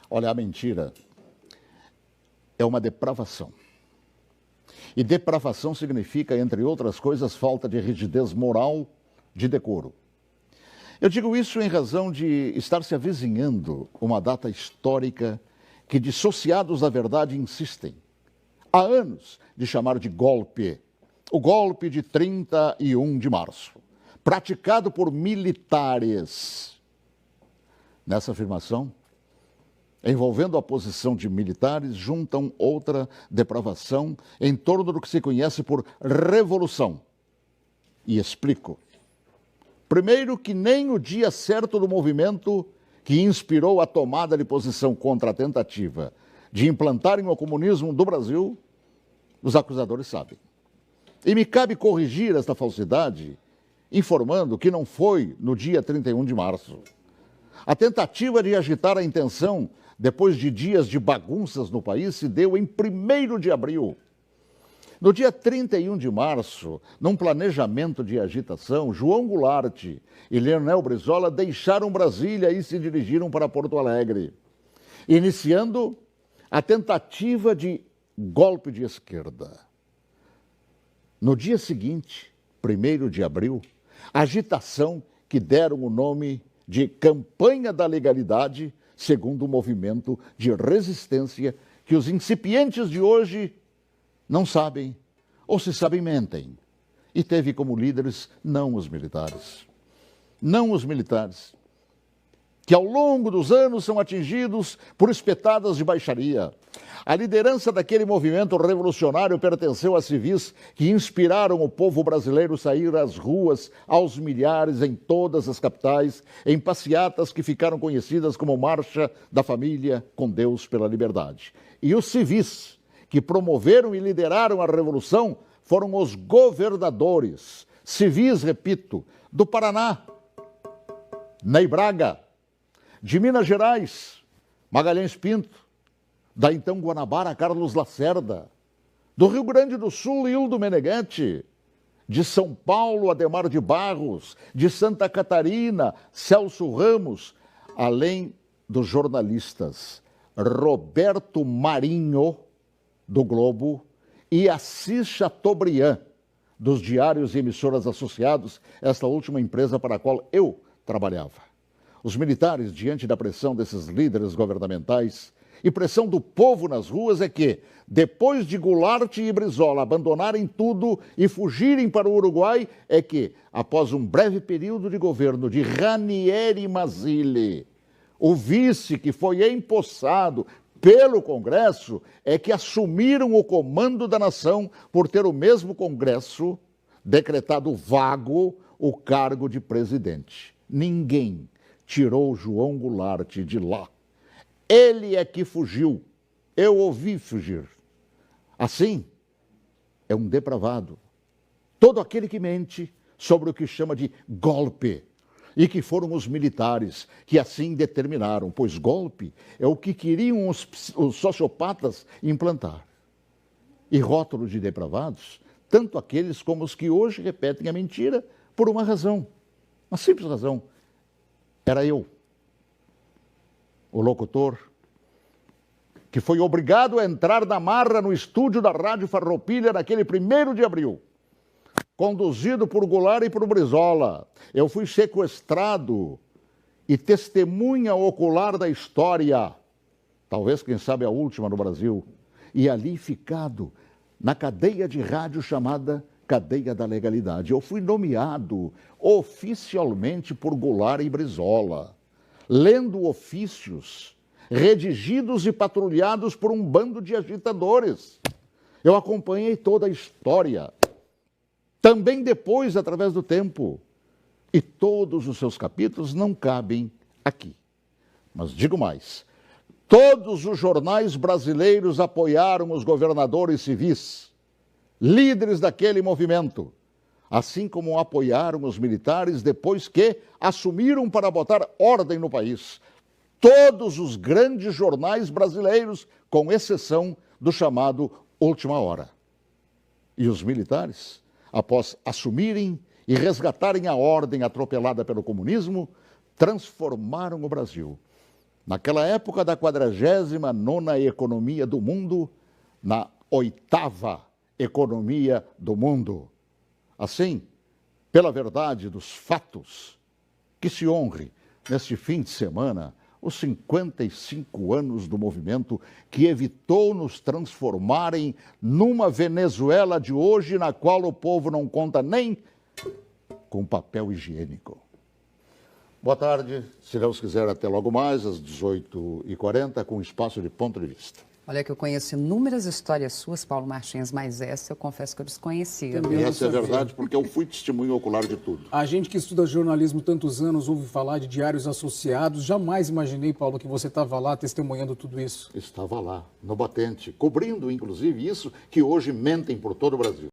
Olha, a mentira é uma depravação. E depravação significa, entre outras coisas, falta de rigidez moral, de decoro. Eu digo isso em razão de estar se avizinhando uma data histórica que dissociados da verdade insistem, há anos, de chamar de golpe. O golpe de 31 de março, praticado por militares. Nessa afirmação, envolvendo a posição de militares, juntam outra depravação em torno do que se conhece por revolução. E explico. Primeiro, que nem o dia certo do movimento que inspirou a tomada de posição contra a tentativa de implantarem o comunismo do Brasil, os acusadores sabem. E me cabe corrigir esta falsidade, informando que não foi no dia 31 de março. A tentativa de agitar a intenção, depois de dias de bagunças no país, se deu em 1º de abril. No dia 31 de março, num planejamento de agitação, João Goulart e Leonel Brizola deixaram Brasília e se dirigiram para Porto Alegre, iniciando a tentativa de golpe de esquerda. No dia seguinte, 1º de abril, agitação que deram o nome de Campanha da Legalidade, segundo o movimento de resistência que os incipientes de hoje não sabem, ou se sabem, mentem. E teve como líderes não os militares. Não os militares, que ao longo dos anos são atingidos por espetadas de baixaria. A liderança daquele movimento revolucionário pertenceu a civis que inspiraram o povo brasileiro a sair às ruas aos milhares em todas as capitais, em passeatas que ficaram conhecidas como Marcha da Família com Deus pela Liberdade. E os civis que promoveram e lideraram a revolução foram os governadores, civis, repito, do Paraná, Ney Braga, de Minas Gerais, Magalhães Pinto, da então Guanabara, Carlos Lacerda, do Rio Grande do Sul, Hildo Menegante, de São Paulo, Adhemar de Barros, de Santa Catarina, Celso Ramos, além dos jornalistas Roberto Marinho, do Globo, e Assis Chateaubriand, dos diários e emissoras associados, esta última empresa para a qual eu trabalhava. Os militares, diante da pressão desses líderes governamentais e pressão do povo nas ruas, é que, depois de Goulart e Brizola abandonarem tudo e fugirem para o Uruguai, é que, após um breve período de governo de Ranieri Mazzilli, o vice que foi empossado pelo Congresso, é que assumiram o comando da nação por ter o mesmo Congresso decretado vago o cargo de presidente. Ninguém tirou João Goulart de lá. Ele é que fugiu. Eu ouvi fugir. Assim, é um depravado. Todo aquele que mente sobre o que chama de golpe. E que foram os militares que assim determinaram, pois golpe é o que queriam os sociopatas implantar. E rótulo de depravados, tanto aqueles como os que hoje repetem a mentira por uma razão, uma simples razão. Era eu, o locutor, que foi obrigado a entrar na marra no estúdio da Rádio Farroupilha naquele 1º de abril, conduzido por Goulart e por Brizola. Eu fui sequestrado e testemunha ocular da história, talvez, quem sabe, a última no Brasil, e ali ficado na cadeia de rádio chamada Cadeia da Legalidade. Eu fui nomeado oficialmente por Goulart e Brizola, lendo ofícios redigidos e patrulhados por um bando de agitadores. Eu acompanhei toda a história, também depois, através do tempo, e todos os seus capítulos não cabem aqui. Mas digo mais, todos os jornais brasileiros apoiaram os governadores civis, líderes daquele movimento, assim como apoiaram os militares depois que assumiram para botar ordem no país. Todos os grandes jornais brasileiros, com exceção do chamado Última Hora. E os militares, após assumirem e resgatarem a ordem atropelada pelo comunismo, transformaram o Brasil naquela época da 49ª economia do mundo, na 8ª economia do mundo. Assim, pela verdade dos fatos, que se honre neste fim de semana os 55 anos do movimento que evitou nos transformarem numa Venezuela de hoje, na qual o povo não conta nem com papel higiênico. Boa tarde, se Deus quiser, até logo mais, às 18h40, com espaço de ponto de vista. Olha que eu conheço inúmeras histórias suas, Paulo Martins, mas essa eu confesso que eu desconhecia. E essa é verdade, porque eu fui testemunho ocular de tudo. A gente que estuda jornalismo tantos anos ouve falar de diários associados. Jamais imaginei, Paulo, que você estava lá testemunhando tudo isso. Estava lá, no batente, cobrindo, inclusive, isso que hoje mentem por todo o Brasil.